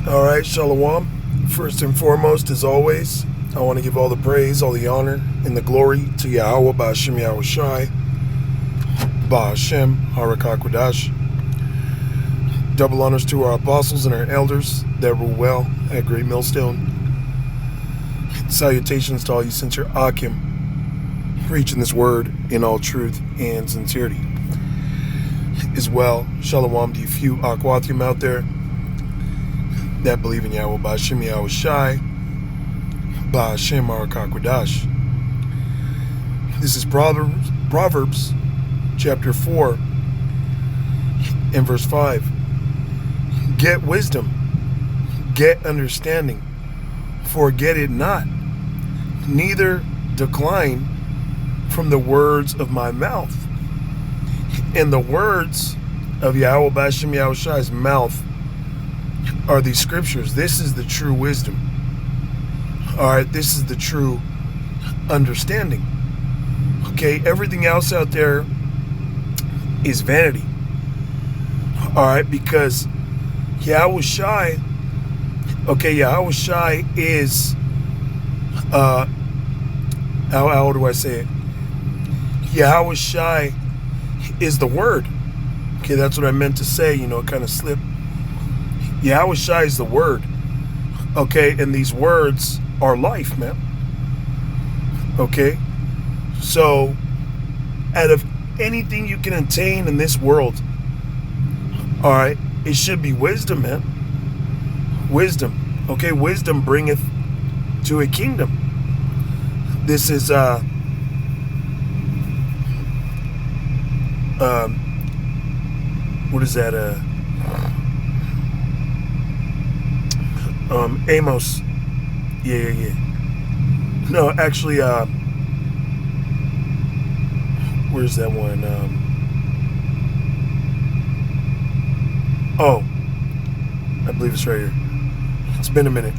All right, Shalom. First and foremost, as always, I want to give all the praise, all the honor, and the glory to Yahweh Ba'Shem Yahweh Shai, Ba'Shem Harakakwadash. Double honors to our apostles and our elders that rule well at Great Millstone. Salutations to all you sincere Akim, preaching this word in all truth and sincerity. As well, Shalom to you few Akwathim out there that believe in Yahweh Ba'Shem Yahweh Shai, Ba'Shem Harakakwadash. This is Proverbs chapter 4 and verse 5. Get wisdom, get understanding, forget it not, neither decline from the words of my mouth. And the words of Yahweh Ba'Shem Yahweh Shai's mouth are these scriptures. This is the true wisdom. All right, this is the true understanding. Okay, everything else out there is vanity. All right, because Yahweh Shai, Yahweh Shai is, how do I say it? Yahweh Shai is the word. Okay, that's what I meant to say, it kind of slipped. Yahweh Shai is the word. Okay, and these words are life, man. Okay, so out of anything you can attain in this world, all right, it should be wisdom, man. Wisdom. Okay, wisdom bringeth to a kingdom. This is what is that? Amos. Yeah. No, actually, where's that one? I believe it's right here. It's been a minute.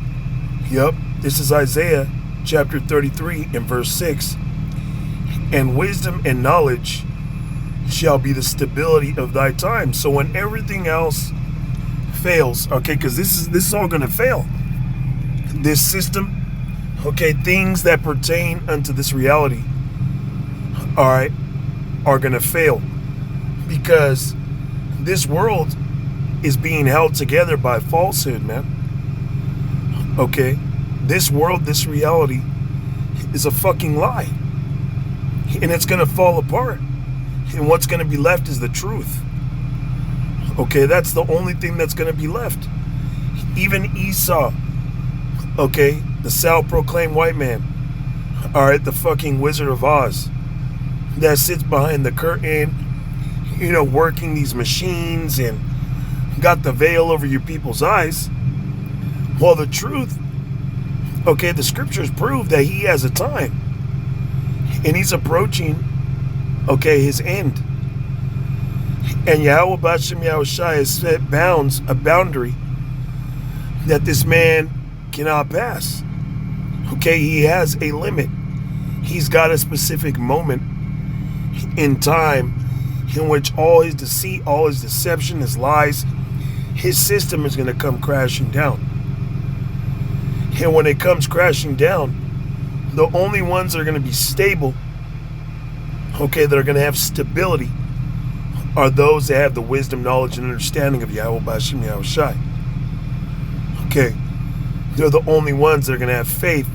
Yep, this is Isaiah chapter 33 and verse 6. And wisdom and knowledge shall be the stability of thy time. So when everything else fails, okay, because this is all going to fail. This system, okay, things that pertain unto this reality, all right, are going to fail, because this world is being held together by falsehood, man. Okay, this world, this reality is a fucking lie, and it's going to fall apart, and what's going to be left is the truth. Okay, that's the only thing that's going to be left. Even Esau, okay, the self-proclaimed white man, all right, the fucking Wizard of Oz that sits behind the curtain, working these machines and got the veil over your people's eyes. Well, the truth, okay, the scriptures prove that he has a time, and he's approaching, okay, his end. And Yahweh Ba'Shem Yahweh Shai has set bounds, a boundary that this man cannot pass. Okay, he has a limit. He's got a specific moment in time in which all his deceit, all his deception, his lies, his system is going to come crashing down. And when it comes crashing down, the only ones that are going to be stable, okay, that are going to have stability, are those that have the wisdom, knowledge, and understanding of Yahweh Ba'Shem Yahweh Shai. Okay, they're the only ones that are going to have faith,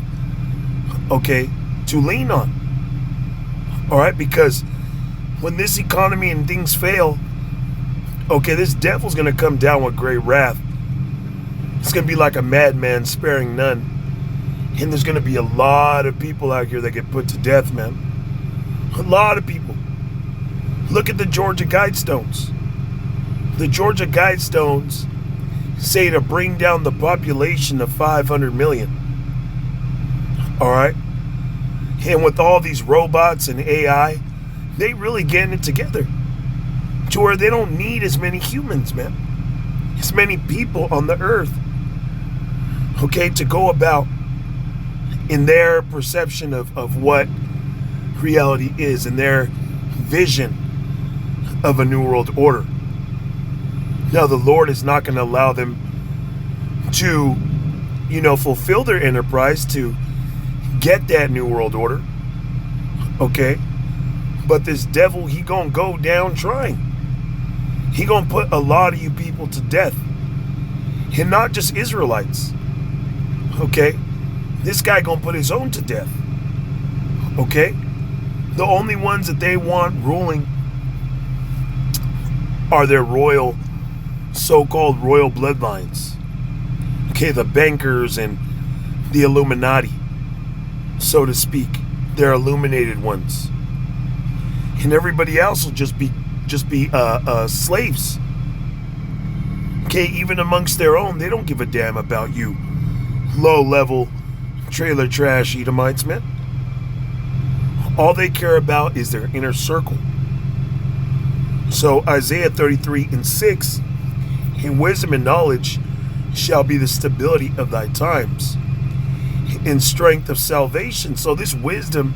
okay, to lean on. All right, because when this economy and things fail, okay, this devil's going to come down with great wrath. It's going to be like a madman sparing none. And there's going to be a lot of people out here that get put to death, man. A lot of people. Look at the Georgia Guidestones. The Georgia Guidestones say to bring down the population of 500 million. All right? And with all these robots and AI, they really getting it together to where they don't need as many humans, man. As many people on the earth, okay, to go about in their perception of what reality is, and their vision of a new world order. Now, the Lord is not going to allow them, to, fulfill their enterprise, to get that new world order. Okay? But this devil, he gonna go down trying. He gonna put a lot of you people to death. And not just Israelites. Okay? This guy gonna put his own to death. Okay? The only ones that they want ruling are their royal, so-called royal bloodlines. Okay, the bankers and the Illuminati, so to speak. They're illuminated ones. And everybody else will just be slaves. Okay, even amongst their own, they don't give a damn about you low-level trailer trash Edomites, man. All they care about is their inner circle. So Isaiah 33:6, in wisdom and knowledge shall be the stability of thy times, in strength of salvation. So this wisdom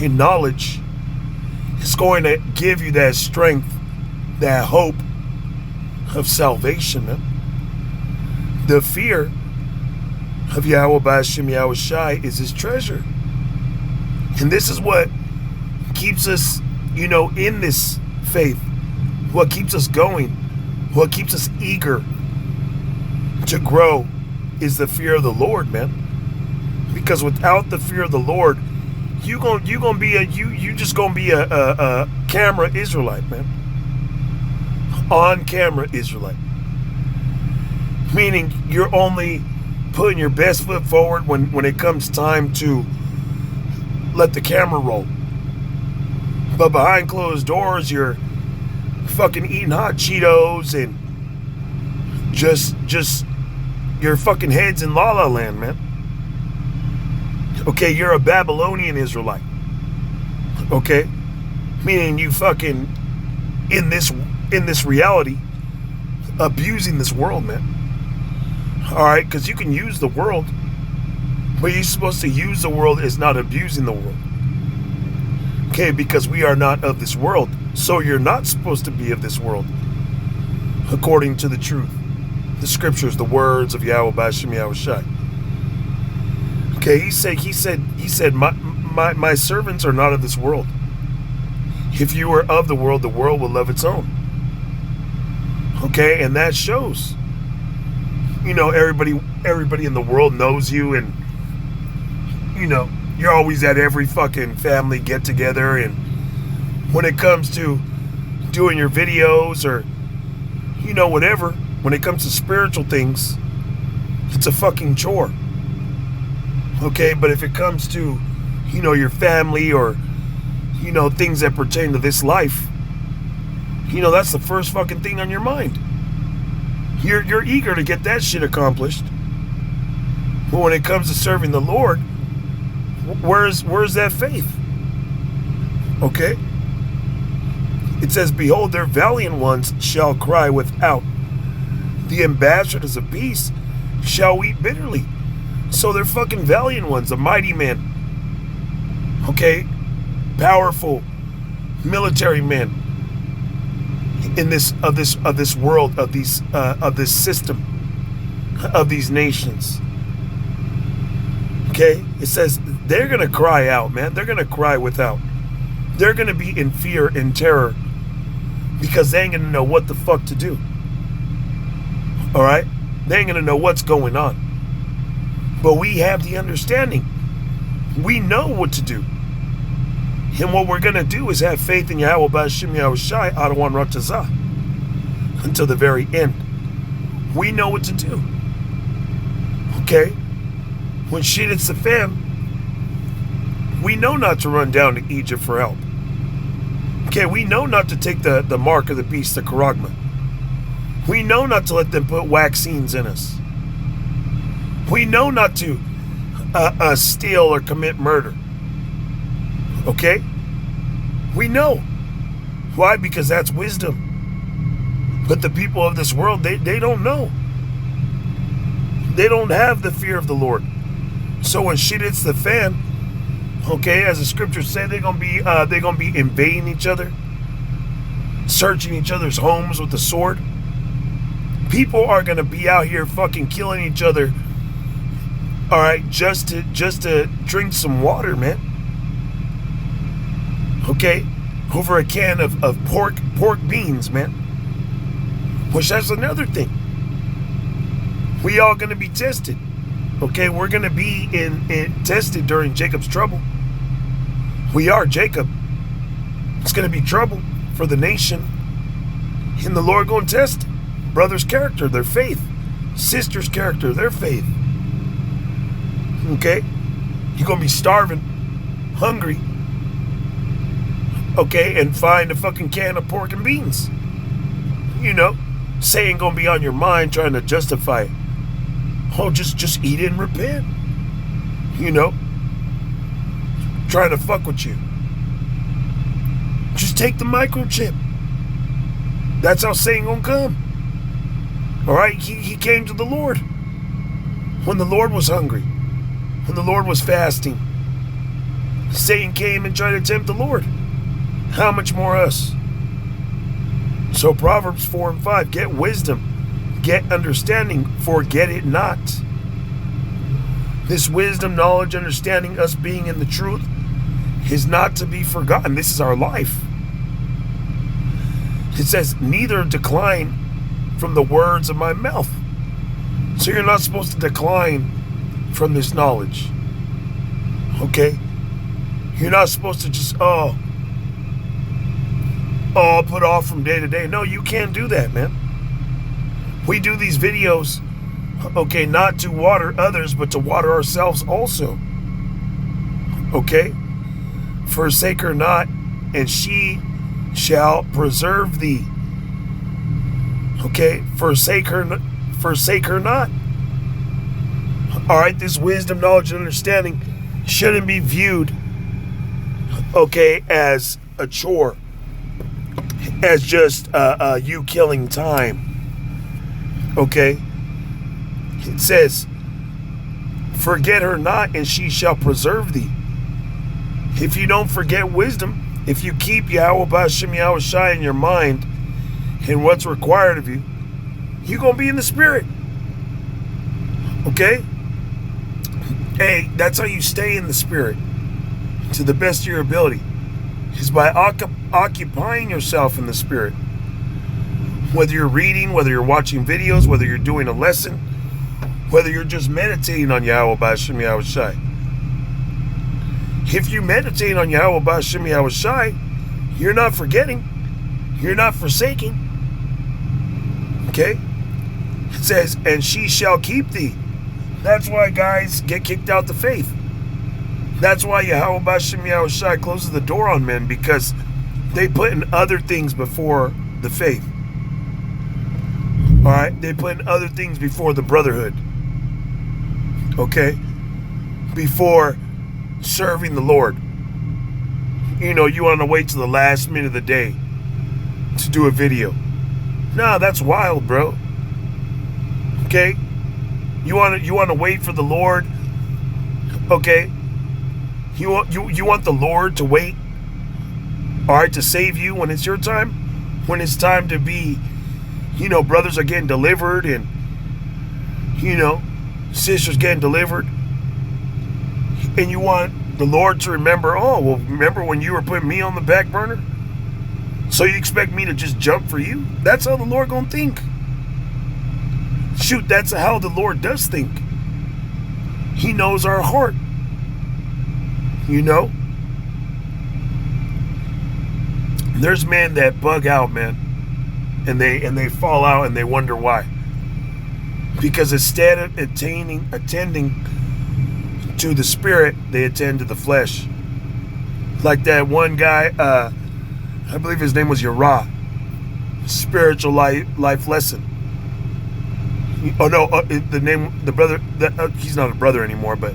and knowledge is going to give you that strength, that hope of salvation, man. The fear of Yahweh B'Hashem Yahweh Shai is his treasure. And this is what keeps us, in this faith. What keeps us going, what keeps us eager to grow is the fear of the Lord, man. Because without the fear of the Lord, you just gonna be a camera Israelite, man. On camera Israelite. Meaning you're only putting your best foot forward when it comes time to let the camera roll. But behind closed doors, you're fucking eating hot Cheetos and just your fucking head's in La La Land, man. Okay, you're a Babylonian Israelite. Okay? Meaning you fucking in this reality abusing this world, man. Alright, because you can use the world, but you're supposed to use the world as not abusing the world. Okay, because we are not of this world. So you're not supposed to be of this world. According to the truth. The scriptures, the words of Yahweh B'Hashem Yahweh Shai. Okay, he said, my servants are not of this world. If you were of the world will love its own. Okay, and that shows. Everybody in the world knows you, and you're always at every fucking family get together, and when it comes to doing your videos or whatever, when it comes to spiritual things, it's a fucking chore. Okay, but if it comes to your family or things that pertain to this life, that's the first fucking thing on your mind. You're eager to get that shit accomplished. But when it comes to serving the Lord, where's that faith? Okay? It says, behold, their valiant ones shall cry without. The ambassadors of peace shall weep bitterly. So they're fucking valiant ones, the mighty men. Okay? Powerful military men in this world, of this system, of these nations. Okay? It says they're gonna cry out, man. They're gonna cry without. They're gonna be in fear and terror because they ain't gonna know what the fuck to do. Alright? They ain't gonna know what's going on. But we have the understanding. We know what to do. And what we're gonna do is have faith in Yahweh B'Hashem Yahweh Shai Adawan Ratazah until the very end. We know what to do. Okay? When shit hits the fan, we know not to run down to Egypt for help. Okay, we know not to take the mark of the beast, the Karagma. We know not to let them put vaccines in us. We know not to steal or commit murder. Okay? We know. Why? Because that's wisdom. But the people of this world, they don't know. They don't have the fear of the Lord. So when shit hits the fan, okay, as the scriptures say, they're gonna be invading each other, searching each other's homes with the sword. People are going to be out here fucking killing each other, all right, just to drink some water, man. Okay? Over a can of pork beans, man. Which that's another thing. We all going to be tested. Okay? We're going to be tested during Jacob's trouble. We are Jacob. It's going to be trouble for the nation. And the Lord going to test brothers' character, their faith. Sisters' character, their faith. Okay? You're going to be starving, hungry. Okay? And find a fucking can of pork and beans. You know? Saying going to be on your mind, trying to justify it. Oh, just eat it and repent. You know? Trying to fuck with you. Just take the microchip. That's how Satan gonna come. Alright? He came to the Lord when the Lord was hungry, when the Lord was fasting. Satan came and tried to tempt the Lord. How much more us? So Proverbs 4 and 5, get wisdom, get understanding, forget it not. This wisdom, knowledge, understanding, us being in the truth, is not to be forgotten. This is our life. It says, neither decline from the words of my mouth. So you're not supposed to decline from this knowledge. Okay? You're not supposed to just, put off from day to day. No, you can't do that, man. We do these videos, okay, not to water others, but to water ourselves also. Okay? Forsake her not, and she shall preserve thee. Okay? Forsake her not. Alright, this wisdom, knowledge, and understanding shouldn't be viewed, okay, as a chore. As just you killing time. Okay? It says, forget her not, and she shall preserve thee. If you don't forget wisdom, if you keep Yahweh B'Shem Yahweh Shai in your mind and what's required of you, you're going to be in the spirit. Okay? Hey, that's how you stay in the spirit to the best of your ability, is by occupying yourself in the spirit. Whether you're reading, whether you're watching videos, whether you're doing a lesson, whether you're just meditating on Yahweh B'Shem Yahweh Shai. If you meditate on Yahweh B'Shem Yahweh Shai, you're not forgetting. You're not forsaking. Okay? It says, and she shall keep thee. That's why guys get kicked out the faith. That's why Yahweh B'Shem Yahweh Shai closes the door on men, because they put in other things before the faith. Alright? They put in other things before the brotherhood. Okay? Before serving the Lord. You know, you want to wait till the last minute of the day to do a video. Nah, that's wild, bro. Okay? You want to wait for the Lord. Okay? You want the Lord to wait, all right, to save you when it's your time, when it's time to be, you know, brothers are getting delivered, and, you know, sisters getting delivered, and you want the Lord to remember, oh, well, remember when you were putting me on the back burner? So you expect me to just jump for you? That's how the Lord gonna think. Shoot, that's how the Lord does think. He knows our heart. You know? There's men that bug out, man. And they fall out and they wonder why. Because instead of attending to the spirit, they attend to the flesh. Like that one guy, I believe his name was Yara. Spiritual life lesson. Oh no, the brother, he's not a brother anymore, but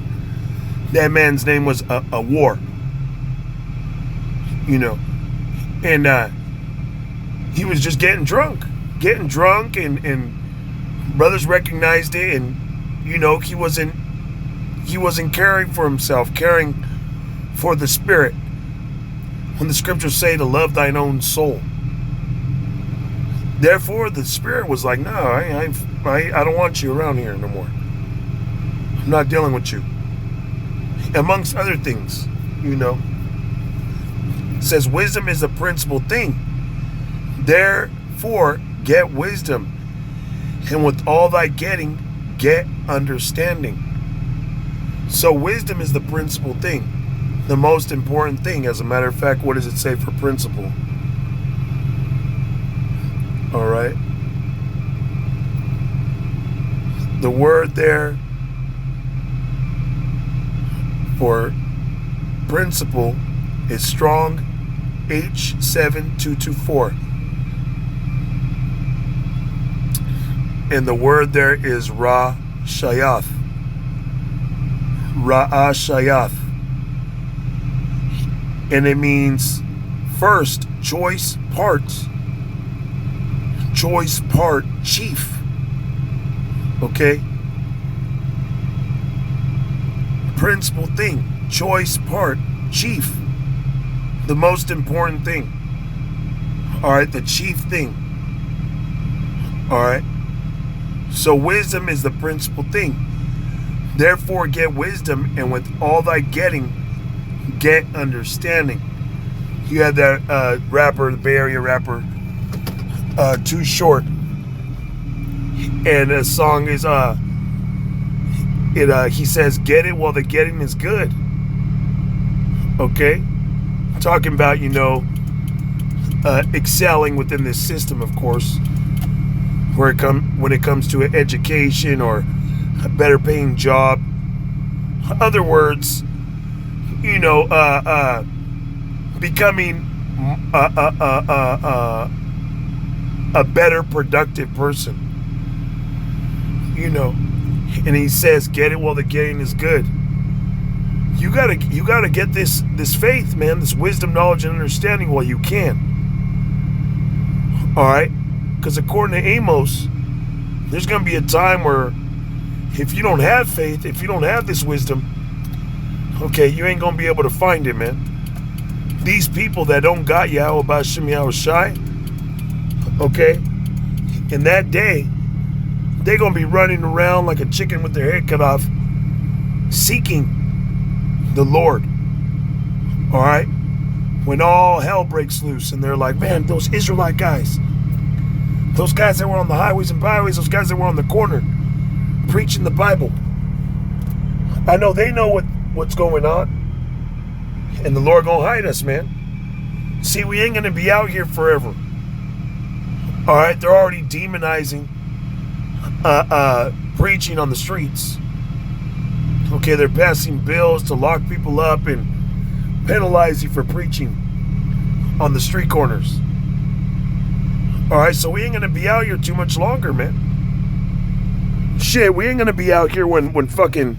that man's name was a War. You know, and he was just getting drunk, and brothers recognized it, and you know, he wasn't caring for himself, caring for the spirit. When the scriptures say to love thine own soul, Therefore, the Spirit was like, no, I don't want you around here no more. I'm not dealing with you. Amongst other things, It says wisdom is the principal thing. Therefore, get wisdom. And with all thy getting, get understanding. So wisdom is the principal thing. The most important thing. As a matter of fact, what does it say for principle? All right. The word there for principle is Strong H7224. And the word there is Ra-Shayath. Ra-Shayath. And it means first, choice part. Choice part, chief. Okay? Principal thing. Choice part, chief. The most important thing. Alright, the chief thing. Alright? So wisdom is the principal thing. Therefore get wisdom, and with all thy getting, get understanding. You had that rapper, the Bay Area rapper, Too Short. And the song is he says, get it while the getting is good. Okay? Talking about, excelling within this system, of course. When it comes to education or a better paying job. Other words, becoming a better productive person. And he says, get it while the getting is good. You gotta get this faith, man, this wisdom, knowledge, and understanding while you can. All right. Because according to Amos, there's going to be a time where if you don't have faith, if you don't have this wisdom, okay, you ain't going to be able to find it, man. These people that don't got Yahweh B'Shem Yahweh Shai, okay, in that day, they're going to be running around like a chicken with their head cut off, seeking the Lord. All right? When all hell breaks loose and they're like, man, those Israelite guys, those guys that were on the highways and byways, those guys that were on the corner preaching the Bible. I know they know what's going on. And the Lord gonna hide us, man. See, we ain't gonna be out here forever. Alright, they're already demonizing preaching on the streets. Okay, they're passing bills to lock people up and penalize you for preaching on the street corners. Alright, so we ain't gonna be out here too much longer, man. Shit, we ain't gonna be out here when fucking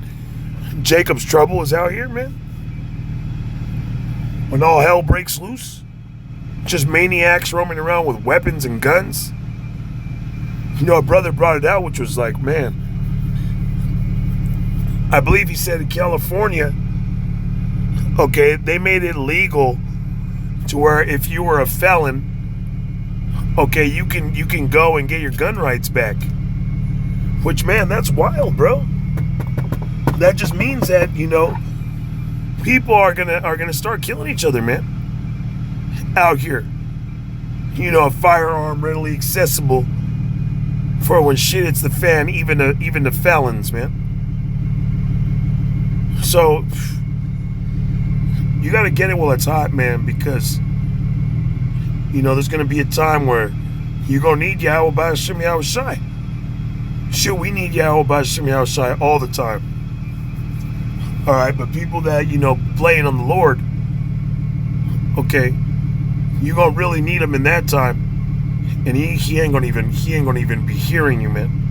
Jacob's trouble is out here, man. When all hell breaks loose. Just maniacs roaming around with weapons and guns. A brother brought it out, which was like, man, I believe he said in California, okay, they made it legal to where if you were a felon, okay, you can go and get your gun rights back. Which, man, that's wild, bro. That just means that, people are gonna start killing each other, man. Out here. A firearm readily accessible for when shit hits the fan, even the felons, man. So you gotta get it while it's hot, man, because there's gonna be a time where you're gonna need Yahweh B'Shem Yahweh Shai. Shit, we need Yahweh B'Shem Yahweh Shai all the time. Alright, but people that, playing on the Lord, okay, you're gonna really need him in that time. And he ain't gonna even be hearing you, man.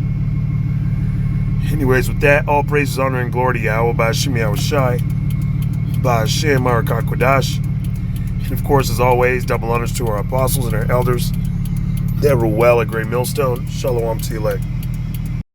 Anyways, with that, all praises, honor, and glory to Yahweh B'Shem Yahweh Shai, B'Shem Marakah Kodash. And of course, as always, double honors to our apostles and our elders that rule well at Great Millstone. Shalom to you, leg.